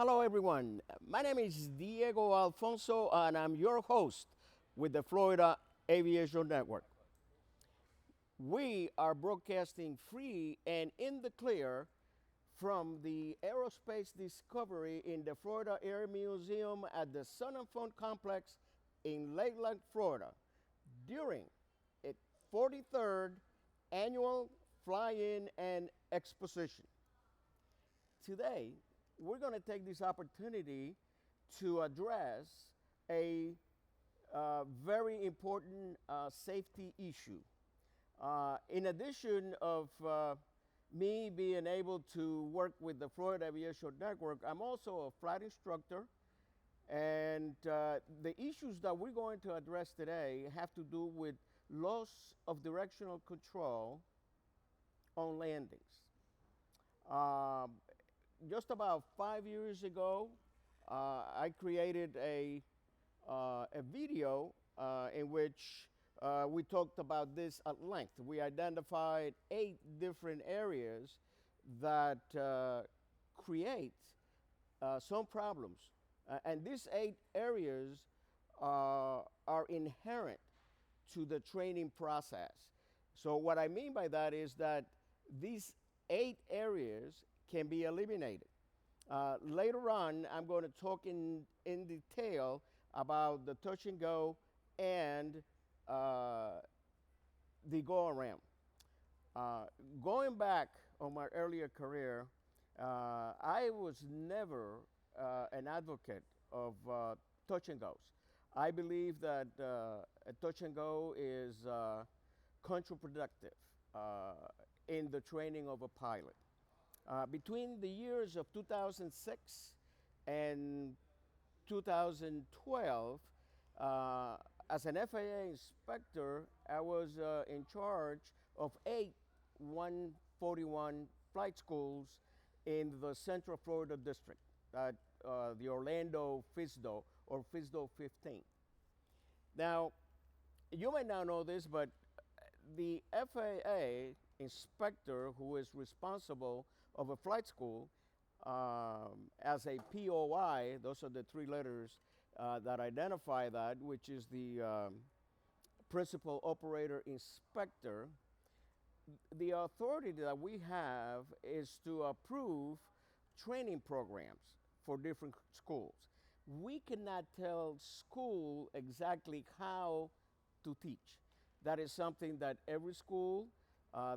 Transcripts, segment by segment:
Hello, everyone. My name is Diego Alfonso, and I'm your host with the Florida Aviation Network. We are broadcasting free and in the clear from the Aerospace Discovery in the Florida Air Museum at the Sun and Fun Complex in Lakeland, Florida, during its 43rd annual Fly-In and Exposition. Today, we're going to take this opportunity to address a very important safety issue. In addition of me being able to work with the Florida Aviation Network, I'm also a flight instructor, and the issues that we're going to address today have to do with loss of directional control on landings. Um, just about 5 years ago, I created a video in which we talked about this at length. We identified 8 different areas that create some problems. And these 8 areas are inherent to the training process. So what I mean by that is that these 8 areas can be eliminated. Later on, I'm going to talk in detail about the touch and go and the go around. Going back on my earlier career, I was never an advocate of touch and goes. I believe that a touch and go is counterproductive in the training of a pilot. Between the years of 2006 and 2012, as an FAA inspector, I was in charge of 8 141 flight schools in the Central Florida District, at the Orlando FISDO or FISDO 15. Now, you may not know this, but the FAA inspector who is responsible of a flight school as a POI, those are the 3 letters that identify that, which is the principal operator inspector. The authority that we have is to approve training programs for different schools. We cannot tell school exactly how to teach. That is something that every school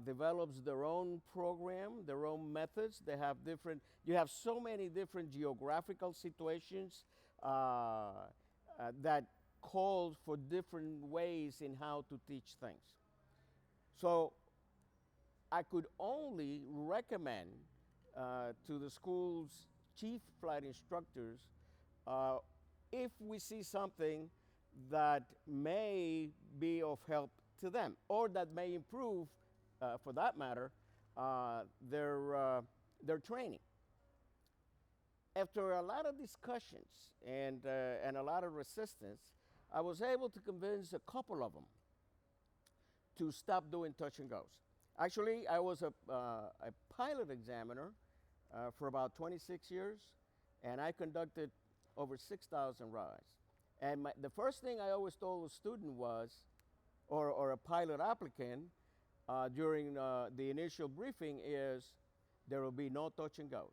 develops their own program, their own methods. They have different, you have so many different geographical situations that call for different ways in how to teach things. So I could only recommend to the school's chief flight instructors if we see something that may be of help to them or that may improve, for that matter, their training. After a lot of discussions and a lot of resistance, I was able to convince a couple of them to stop doing touch and goes. Actually, I was a pilot examiner for about 26 years, and I conducted over 6,000 rides. And the first thing I always told a student was, or a pilot applicant during the initial briefing is, there will be no touch and goes.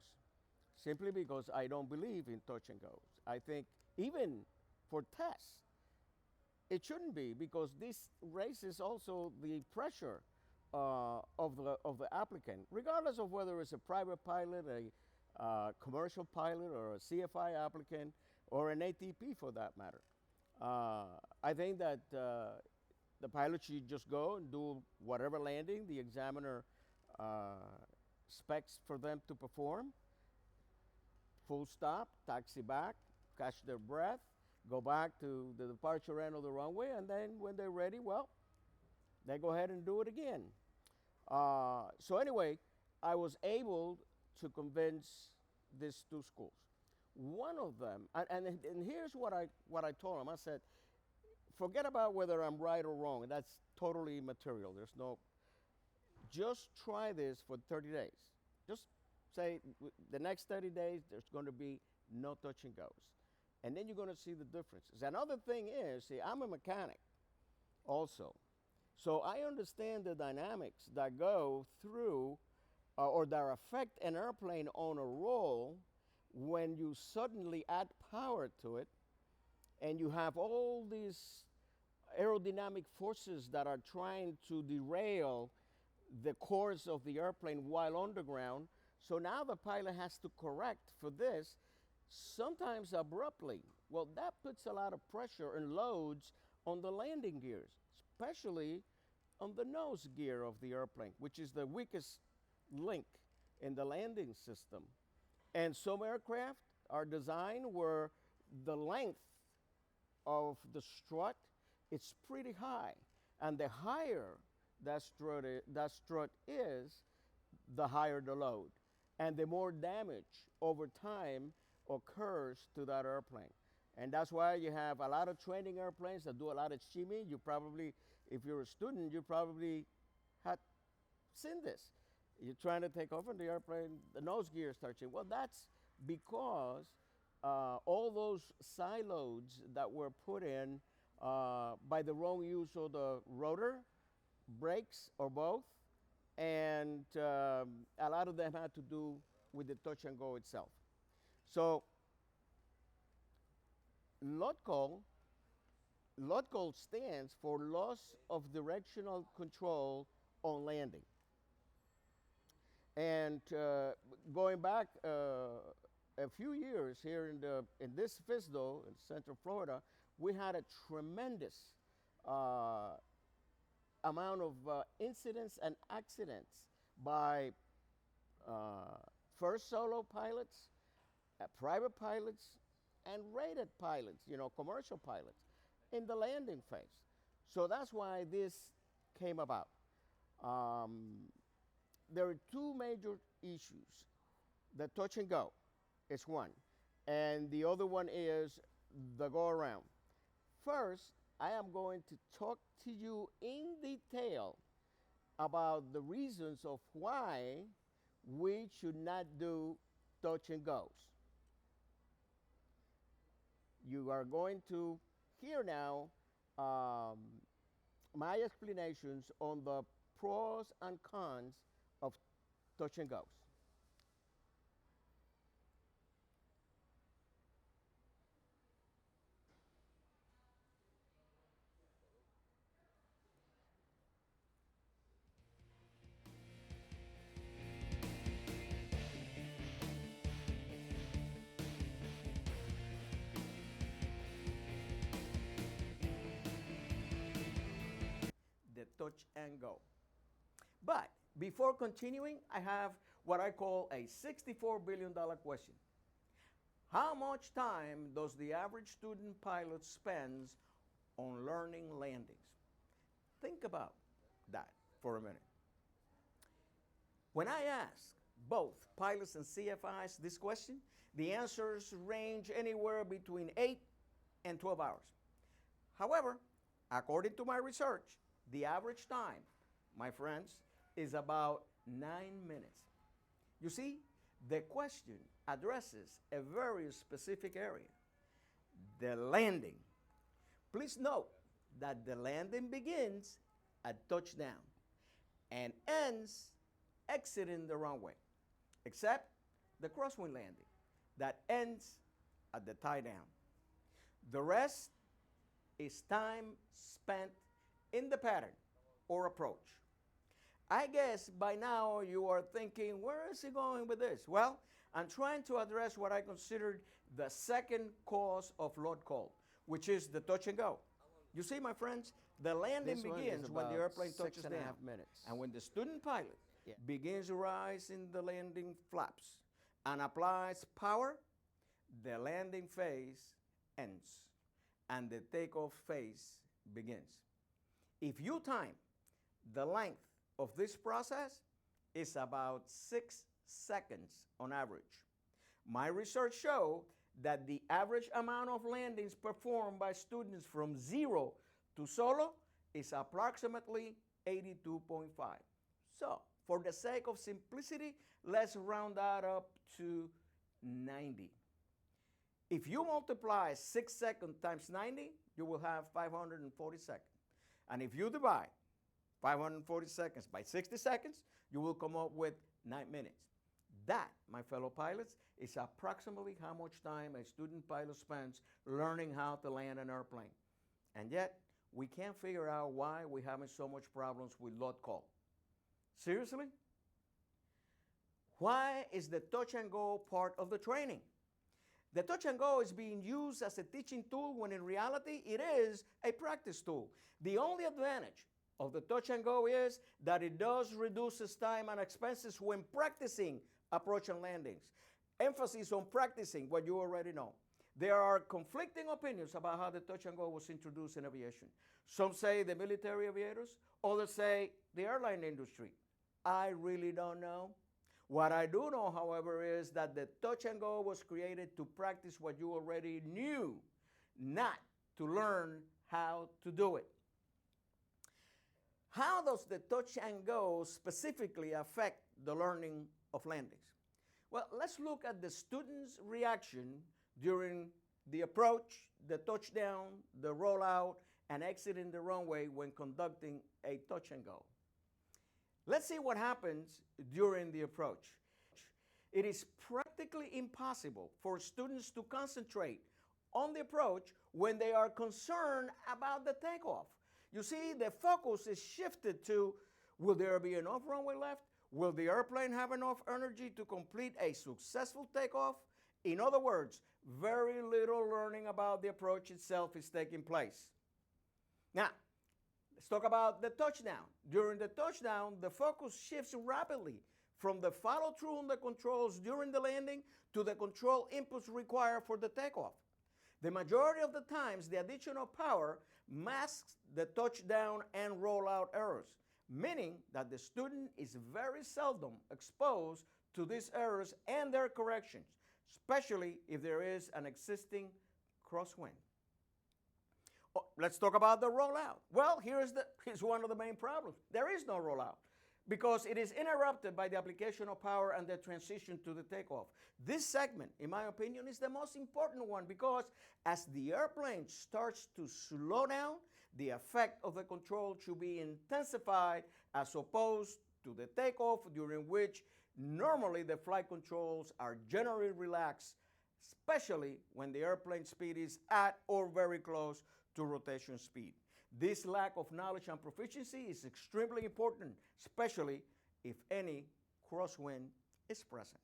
Simply because I don't believe in touch and goes. I think even for tests, it shouldn't be, because this raises also the pressure of the applicant, regardless of whether it's a private pilot, a commercial pilot, or a CFI applicant, or an ATP for that matter. I think that the pilot should just go and do whatever landing the examiner specs for them to perform. Full stop, taxi back, catch their breath, go back to the departure end of the runway, and then when they're ready, well, they go ahead and do it again. So anyway, I was able to convince these 2 schools. One of them, and here's what I told them. I said, forget about whether I'm right or wrong. That's totally immaterial. There's no, just try this for 30 days. Just say the next 30 days there's going to be no touch and goes. And then you're going to see the differences. Another thing is, see, I'm a mechanic also. So I understand the dynamics that go through or that affect an airplane on a roll when you suddenly add power to it and you have all these aerodynamic forces that are trying to derail the course of the airplane while underground. So now the pilot has to correct for this, sometimes abruptly. Well, that puts a lot of pressure and loads on the landing gears, especially on the nose gear of the airplane, which is the weakest link in the landing system. And some aircraft are designed where the length of the strut it's pretty high, and the higher that strut is, the higher the load, and the more damage over time occurs to that airplane. And that's why you have a lot of training airplanes that do a lot of shimmy. You probably, if you're a student, you probably had seen this. You're trying to take off in the airplane, the nose gear starts shimmy. Well, that's because all those side loads that were put in by the wrong use of the rotor, brakes, or both, and a lot of them had to do with the touch and go itself. So LOTCO stands for loss of directional control on landing. And going back a few years here in this FISDO in Central Florida, we had a tremendous amount of incidents and accidents by first solo pilots, private pilots, and rated pilots, commercial pilots, in the landing phase. So that's why this came about. There are two major issues. The touch and go is one, and the other one is the go around. First, I am going to talk to you in detail about the reasons of why we should not do touch and goes. You are going to hear now my explanations on the pros and cons of touch and goes. The touch and go. But before continuing, I have what I call a $64 billion question. How much time does the average student pilot spends on learning landings? Think about that for a minute. When I ask both pilots and CFIs this question, the answers range anywhere between 8 and 12 hours. However, according to my research, the average time, my friends, is about 9 minutes. You see, the question addresses a very specific area, the landing. Please note that the landing begins at touchdown and ends exiting the runway, except the crosswind landing that ends at the tie down. The rest is time spent in the pattern or approach. I guess by now you are thinking, where is he going with this? Well, I'm trying to address what I considered the second cause of load call, which is the touch and go. You see, my friends, the landing begins when the airplane touches down. 6.5 minutes. And when the student pilot begins to rise in the landing flaps and applies power, the landing phase ends and the takeoff phase begins. If you time the length of this process, is about 6 seconds on average. My research showed that the average amount of landings performed by students from 0 to solo is approximately 82.5. So, for the sake of simplicity, let's round that up to 90. If you multiply 6 seconds times 90, you will have 540 seconds. And if you divide 540 seconds by 60 seconds, you will come up with 9 minutes. That, my fellow pilots, is approximately how much time a student pilot spends learning how to land an airplane. And yet, we can't figure out why we're having so much problems with load call. Seriously? Why is the touch and go part of the training? The touch and go is being used as a teaching tool when in reality it is a practice tool. The only advantage of the touch and go is that it does reduce time and expenses when practicing approach and landings. Emphasis on practicing what you already know. There are conflicting opinions about how the touch and go was introduced in aviation. Some say the military aviators, others say the airline industry. I really don't know. What I do know, however, is that the touch and go was created to practice what you already knew, not to learn how to do it. How does the touch and go specifically affect the learning of landings? Well, let's look at the student's reaction during the approach, the touchdown, the rollout, and exiting the runway when conducting a touch and go. Let's see what happens during the approach. It is practically impossible for students to concentrate on the approach when they are concerned about the takeoff. You see, the focus is shifted to, will there be enough runway left? Will the airplane have enough energy to complete a successful takeoff? In other words, very little learning about the approach itself is taking place. Now, let's talk about the touchdown. During the touchdown, the focus shifts rapidly from the follow-through on the controls during the landing to the control inputs required for the takeoff. The majority of the times, the additional power masks the touchdown and rollout errors, meaning that the student is very seldom exposed to these errors and their corrections, especially if there is an existing crosswind. Oh, let's talk about the rollout. Well, here's one of the main problems. There is no rollout because it is interrupted by the application of power and the transition to the takeoff. This segment, in my opinion, is the most important one because as the airplane starts to slow down, the effect of the control should be intensified as opposed to the takeoff, during which normally the flight controls are generally relaxed, especially when the airplane speed is at or very close to rotation speed. This lack of knowledge and proficiency is extremely important, especially if any crosswind is present.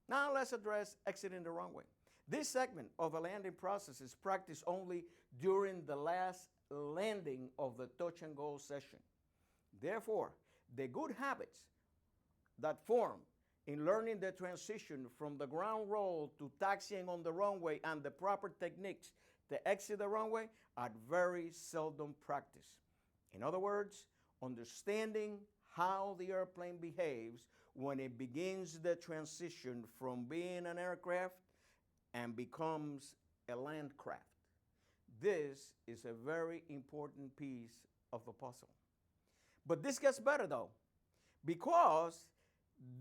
Now let's address exiting the runway. This segment of the landing process is practiced only during the last landing of the touch and go session. Therefore, the good habits that form in learning the transition from the ground roll to taxiing on the runway and the proper techniques to exit the runway are very seldom practiced. In other words, understanding how the airplane behaves when it begins the transition from being an aircraft and becomes a land craft. This is a very important piece of the puzzle. But this gets better though, because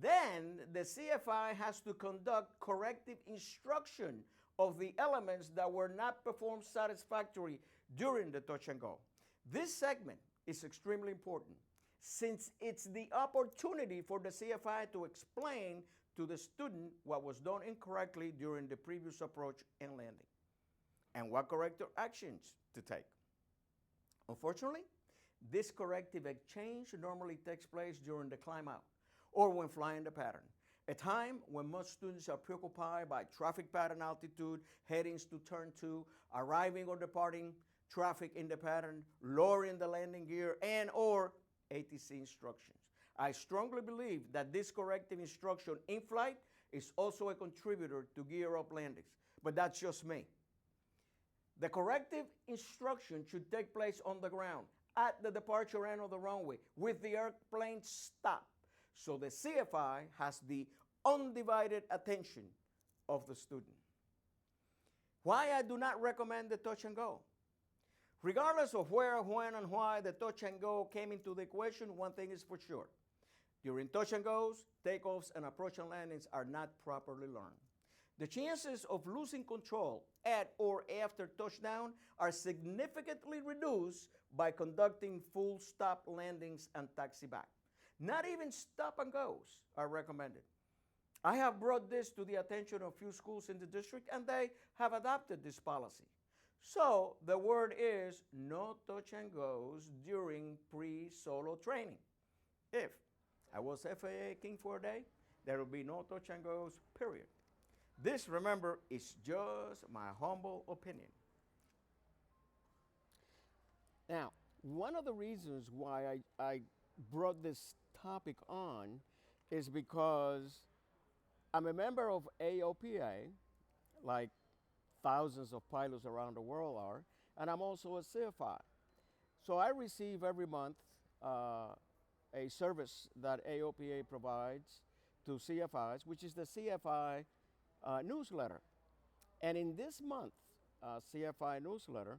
then the CFI has to conduct corrective instruction of the elements that were not performed satisfactorily during the touch and go. This segment is extremely important since it's the opportunity for the CFI to explain to the student what was done incorrectly during the previous approach and landing and what corrective actions to take. Unfortunately, this corrective exchange normally takes place during the climb out or when flying the pattern, a time when most students are preoccupied by traffic pattern altitude, headings to turn 2, arriving or departing traffic in the pattern, lowering the landing gear, and or ATC instructions. I strongly believe that this corrective instruction in flight is also a contributor to gear up landings, but that's just me. The corrective instruction should take place on the ground at the departure end of the runway with the airplane stopped, so the CFI has the undivided attention of the student. Why I do not recommend the touch and go? Regardless of where, when, and why the touch and go came into the equation, one thing is for sure. During touch and goes, takeoffs and approach and landings are not properly learned. The chances of losing control at or after touchdown are significantly reduced by conducting full stop landings and taxi back. Not even stop and goes are recommended. I have brought this to the attention of few schools in the district, and they have adopted this policy. So the word is no touch and goes during pre-solo training. If I was FAA king for a day, there will be no touch and goes, period. This, remember, is just my humble opinion. Now, one of the reasons why I brought this topic on is because I'm a member of AOPA, like thousands of pilots around the world are, and I'm also a CFI. So I receive every month a service that AOPA provides to CFIs, which is the CFI newsletter. And in this month, CFI newsletter,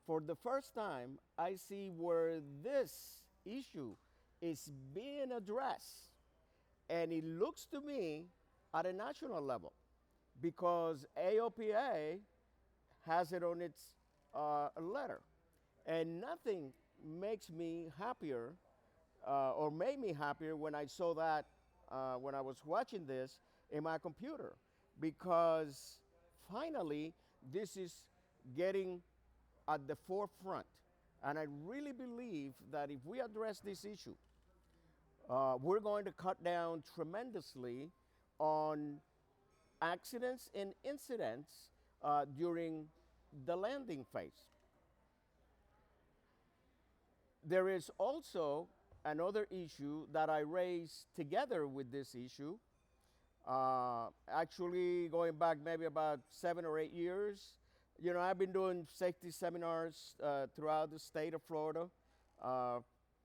for the first time, I see where this issue is being addressed. And it looks to me at a national level because AOPA has it on its letter. And nothing makes me happier or made me happier when I saw that when I was watching this in my computer, because finally this is getting at the forefront. And I really believe that if we address this issue, we're going to cut down tremendously on accidents and incidents during the landing phase. There is also another issue that I raised together with this issue, actually going back maybe about 7 or 8 years. You know, I've been doing safety seminars throughout the state of Florida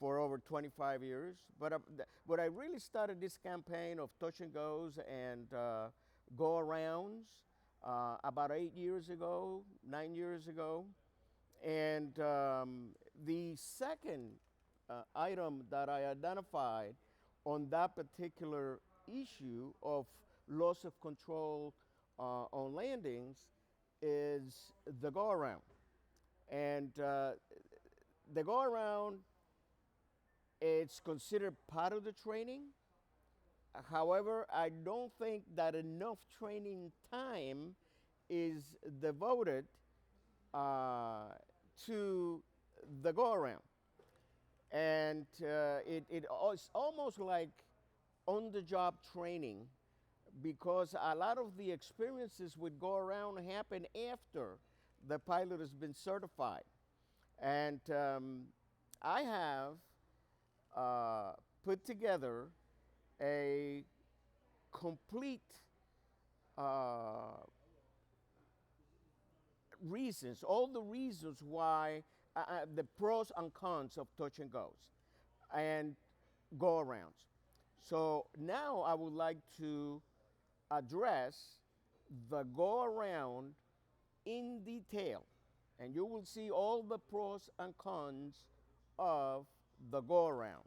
for over 25 years. But I really started this campaign of touch and goes and go-arounds about 8 years ago, 9 years ago. And the second item that I identified on that particular issue of loss of control on landings is the go-around. And the go-around, it's considered part of the training. However, I don't think that enough training time is devoted to the go-around. And it's almost like on-the-job training, because a lot of the experiences with go-around happen after the pilot has been certified. And I have put together a complete reasons, all the reasons why, the pros and cons of touch and goes and go-arounds. So now I would like to address the go-around in detail, and you will see all the pros and cons of the go-around.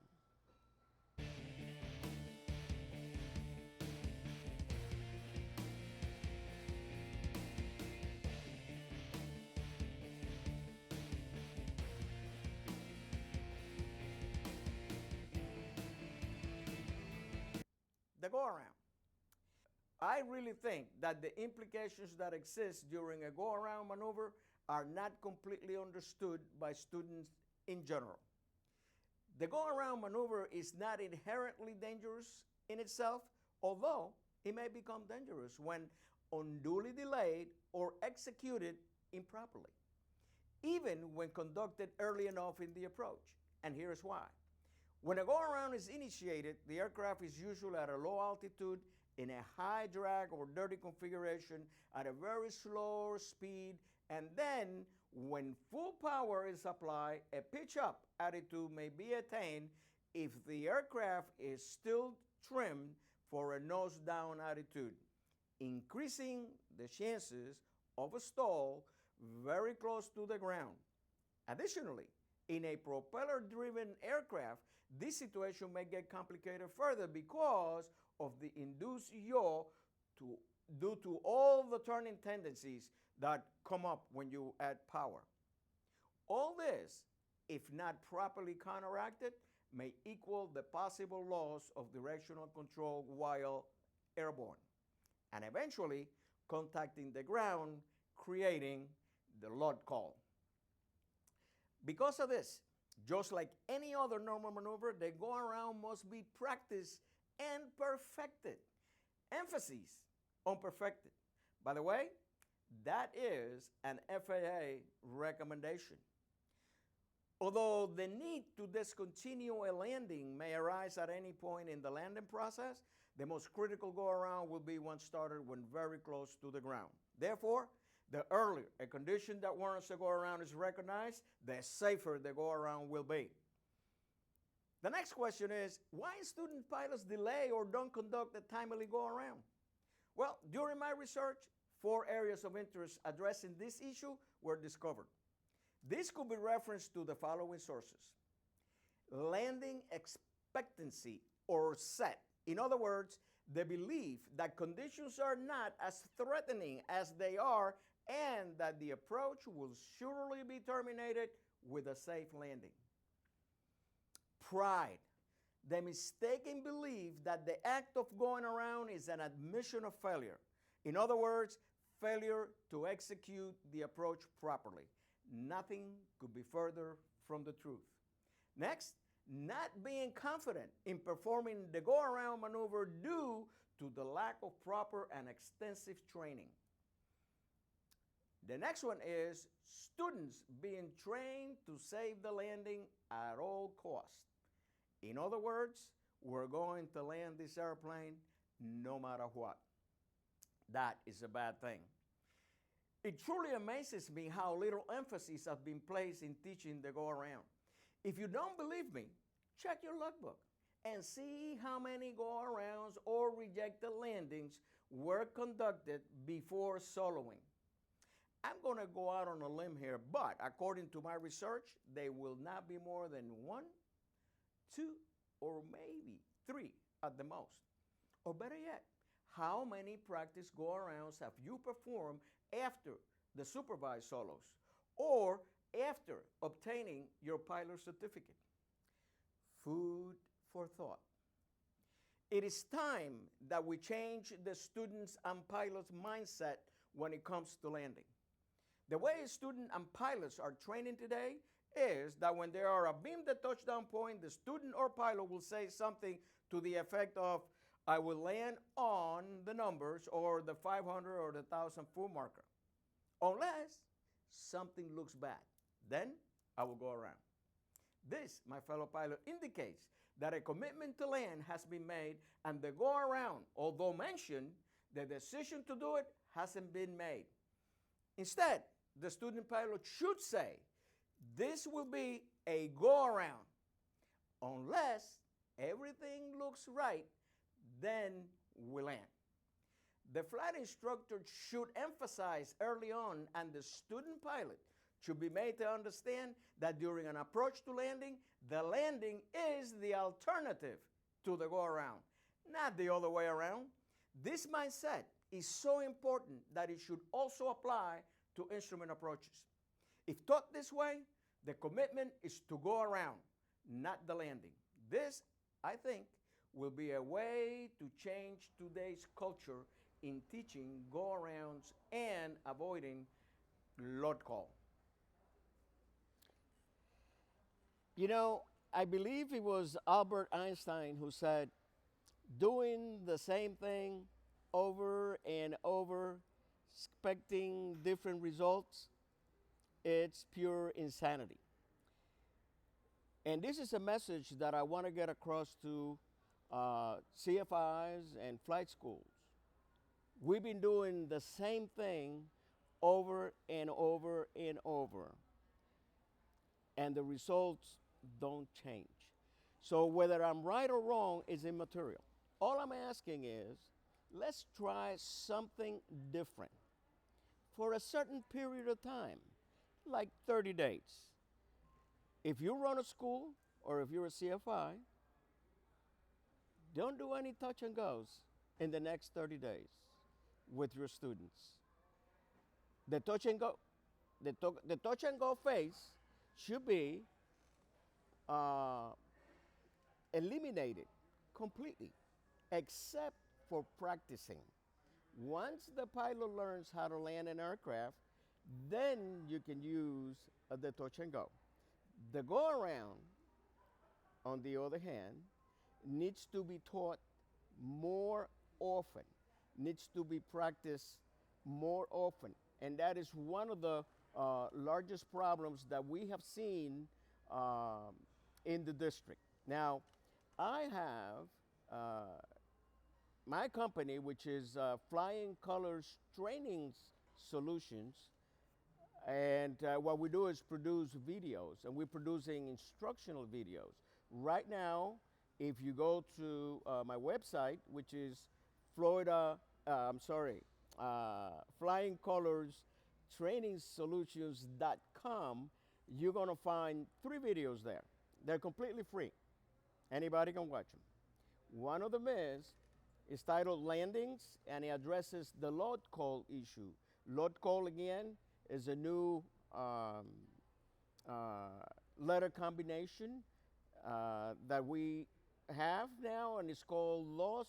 The go-around. I really think that the implications that exist during a go-around maneuver are not completely understood by students in general. The go-around maneuver is not inherently dangerous in itself, although it may become dangerous when unduly delayed or executed improperly, even when conducted early enough in the approach. And here's why. When a go-around is initiated, the aircraft is usually at a low altitude in a high drag or dirty configuration at a very slow speed, and then when full power is applied, a pitch up attitude may be attained if the aircraft is still trimmed for a nose down attitude, increasing the chances of a stall very close to the ground. Additionally, in a propeller-driven aircraft, this situation may get complicated further because of the induced yaw to, due to all the turning tendencies that come up when you add power. All this, if not properly counteracted, may equal the possible loss of directional control while airborne, and eventually contacting the ground, creating the Lord call. Because of this, just like any other normal maneuver, the go around must be practiced and perfected. Emphasis on perfected. By the way, that is an FAA recommendation. Although the need to discontinue a landing may arise at any point in the landing process, the most critical go-around will be one started when very close to the ground. Therefore, the earlier a condition that warrants a go-around is recognized, the safer the go-around will be. The next question is, why student pilots delay or don't conduct a timely go-around? Well, during my research, 4 areas of interest addressing this issue were discovered. This could be referenced to the following sources. Landing expectancy or set. In other words, the belief that conditions are not as threatening as they are and that the approach will surely be terminated with a safe landing. Pride. The mistaken belief that the act of going around is an admission of failure. In other words, failure to execute the approach properly. Nothing could be further from the truth. Next, not being confident in performing the go-around maneuver due to the lack of proper and extensive training. The next one is students being trained to save the landing at all costs. In other words, we're going to land this airplane no matter what. That is a bad thing. It truly amazes me how little emphasis has been placed in teaching the go-around. If you don't believe me, check your logbook and see how many go-arounds or rejected landings were conducted before soloing. I'm going to go out on a limb here, but according to my research, they will not be more than 1, 2, or maybe 3 at the most. Or better yet, how many practice go-arounds have you performed after the supervised solos or after obtaining your pilot certificate? Food for thought. It is time that we change the students' and pilots' mindset when it comes to landing. The way students and pilots are training today is that when they are abeamed the touchdown point, the student or pilot will say something to the effect of, I will land on the numbers or the 500 or the 1,000 foot marker. Unless something looks bad, then I will go around. This, my fellow pilot, indicates that a commitment to land has been made and the go around, although mentioned, the decision to do it hasn't been made. Instead, the student pilot should say, this will be a go around. Unless everything looks right, then we land. The flight instructor should emphasize early on, and the student pilot should be made to understand that during an approach to landing, the landing is the alternative to the go around, not the other way around. This mindset is so important that it should also apply to instrument approaches. If taught this way, the commitment is to go around, not the landing. This, I think, will be a way to change today's culture in teaching go-arounds and avoiding lot call. You know, I believe it was Albert Einstein who said, doing the same thing over and over, expecting different results, it's pure insanity. And this is a message that I want to get across to CFIs and flight schools. We've been doing the same thing over and over and over, and the results don't change. So whether I'm right or wrong is immaterial. All I'm asking is, let's try something different for a certain period of time, like 30 days. If you run a school or if you're a CFI, don't do any touch and goes in the next 30 days. with your students. The touch and go, the touch and go phase should be uh, eliminated completely, except for practicing. Once the pilot learns how to land an aircraft, then you can use the touch and go. The go around, on the other hand, needs to be taught more often, needs to be practiced more often. And that is one of the largest problems that we have seen um, in the district. Now, I have my company, which is Flying Colors Training Solutions, and what we do is produce videos, and we're producing instructional videos. Right now, if you go to my website, which is Florida, I'm sorry, Flying Colors Training Solutions.com, you're going to find 3 videos there. They're completely free. Anybody can watch them. One of them is titled Landings, and it addresses the load call issue. Load call, again, is a new letter combination that we have now, and it's called loss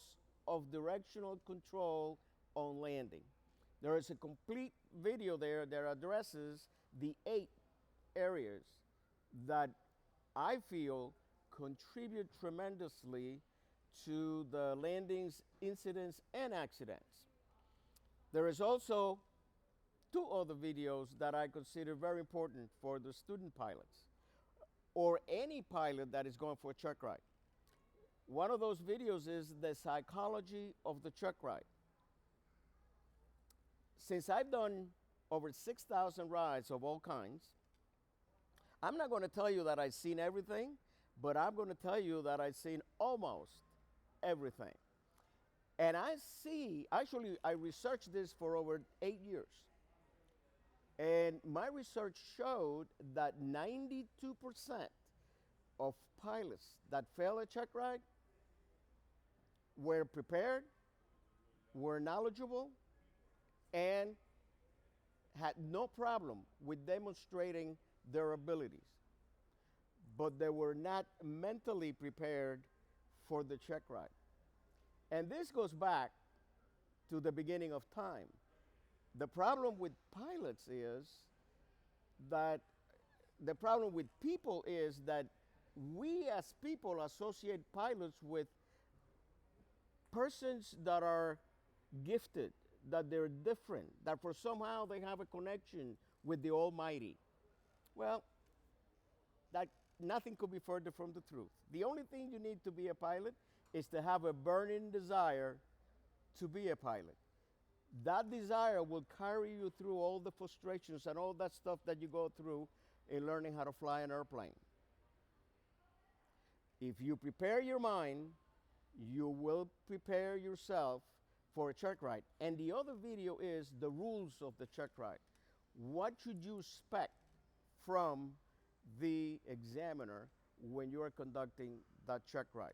of directional control on landing. There is a complete video there that addresses the 8 areas that I feel contribute tremendously to the landings, incidents, and accidents. There is also 2 other videos that I consider very important for the student pilots or any pilot that is going for a check ride. One of those videos is the psychology of the check ride. Since I've done over 6,000 rides of all kinds, I'm not going to tell you that I've seen everything, but I'm going to tell you that I've seen almost everything. And I researched this for over 8 years. And my research showed that 92% of pilots that fail a check ride were prepared, were knowledgeable, and had no problem with demonstrating their abilities. But they were not mentally prepared for the check ride. And this goes back to the beginning of time. The problem with pilots is that the problem with people is that we as people associate pilots with persons that are gifted, that they're different, that for somehow they have a connection with the Almighty. Well, that nothing could be further from the truth. The only thing you need to be a pilot is to have a burning desire to be a pilot. That desire will carry you through all the frustrations and all that stuff that you go through in learning how to fly an airplane. If you prepare your mind, you will prepare yourself for a check ride. And the other video is the rules of the check ride. What should you expect from the examiner when you are conducting that check ride?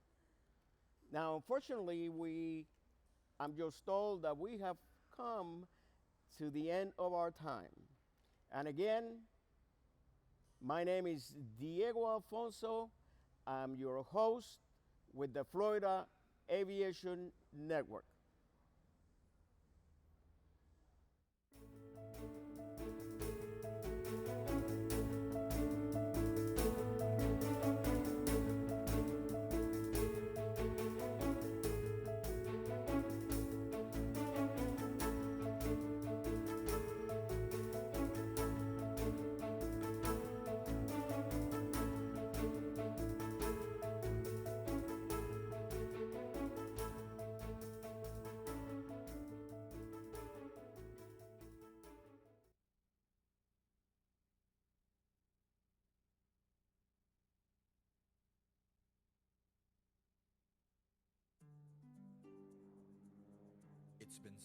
Now, unfortunately, I'm just told that we have come to the end of our time. And again, my name is Diego Alfonso. I'm your host with the Florida Aviation Network. It's been